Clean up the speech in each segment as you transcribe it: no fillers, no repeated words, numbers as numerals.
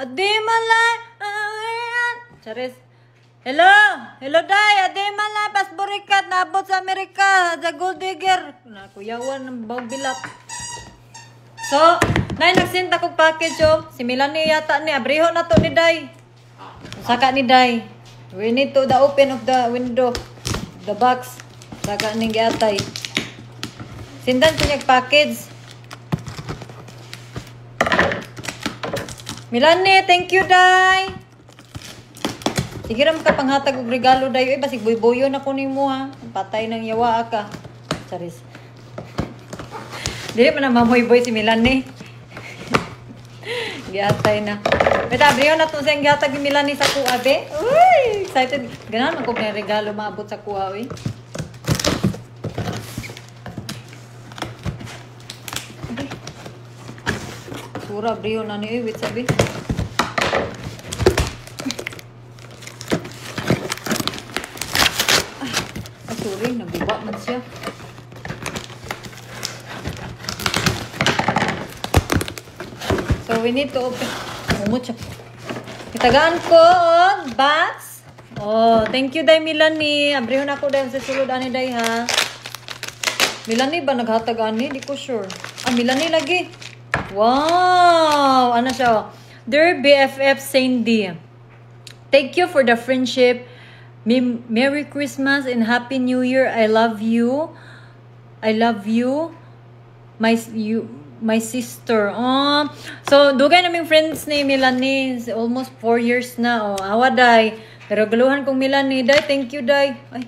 Adi malay. Charis. Hello. Hello day. Adi malay. Pasburikat. Naabot sa Amerika. The gold digger. Nakuyawan ng bawang bilat. So, nay nagsinta kong package oh. Si Melanie yata ni. Abriho na to ni day. Saka ni day. We need to the open of the window. The box. Saka ni giatay. Sindan ko niyag package. Melanie, thank you, day. Sige ram ka panghatag og regalo, day. Uy, basig boy-boyo na ko nimo ha. Patay ng yawa ka. Charis. Dili man na mamoy-boy si Melanie. Giatay na. Beta, abriyo na to siyang gihatag ni Melanie sa kuha, be. Uy, excited. Ganahan ako ng regalo maabot sa kuha, uy. Sura, abriyo na ni, uy. Wait, sabi. Ay, sorry. Naguba man siya. So, we need to open. Umot siya. Itagaan ko, oh, box. Oh, thank you, day, Melanie. Abrihon ako, day, sa sulod, ani, day, ha. Melanie ba naghatag, ani? Di ko sure. Ah, Melanie lagi. Wow! Ano siya, oh. Dear BFF Sandy, thank you for the friendship. Merry Christmas and Happy New Year. I love you. I love you. My sister. Oh. So, dugay naming friends ni Melanie. Almost 4 years na. Oh, awa, day. Regaluhan kong Melanie. Day, thank you, day. Ay,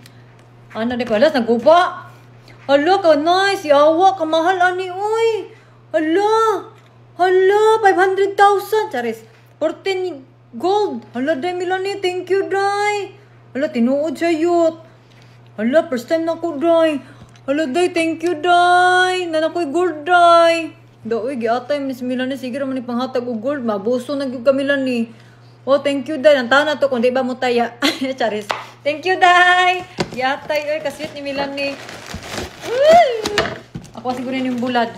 ano, day. Alas, naguba. Hala, ka nice. Yawa, kamahal, ani, uy. Hala. Hala, 500,000. Charis. 14 gold. Hala, day, Melanie. Thank you, day. Hala, tinuod siya, yut. Hala, first time na ko, day. Hala, day, thank you, day. Nanakoy gold, day. Daoy, giatay, Miss Melanie. Sige naman ipanghatag o gold. Mabuso na yung ka, Melanie. Oh, thank you, day. Ang tahan na to, kung di ba mo taya. Charis. Thank you, day. Giatay, oy, kasweet ni Melanie. Uy! Ako siguro yung bulad.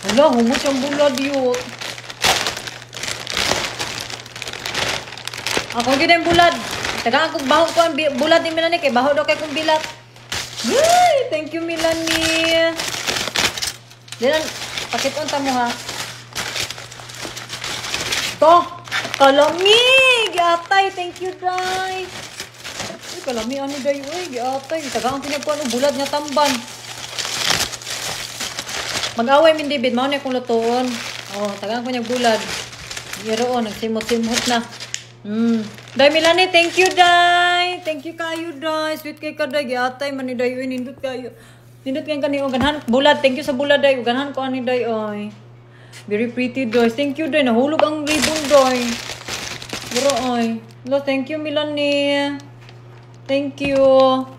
Hala, humot yung bulad, yun. Ako yun yung bulad. Tagaan kong baho ko ang bulad ni Melanie. Kaya baho daw kay kong bilat. Yay! Thank you, Melanie. Diyan, pakit-unta mo ha. To, kalami! Giatay, thank you, day. Ay, kalami, ano, day, uy, giatay. Tagaan ko niya po, ano, bulad niya tamban. Mag-away, min David, mauna akong lutoon. Oh, tagaan ko niya bulad. Yeroon, nagsimot-simot na. Day, Melanie, thank you, day. Thank you kayo, day. Sweet kay ka, day. Giatay, mani, day, uy, nindot kayo. Nindot kayo kani, o, ganahan, bulad. Thank you sa bulad, day. O, ganahan ko, ani, day, oy. Very pretty, day. Thank you, day. Nahulog ang ribbon, day. Pero, oy. Thank you, Melanie. Thank you.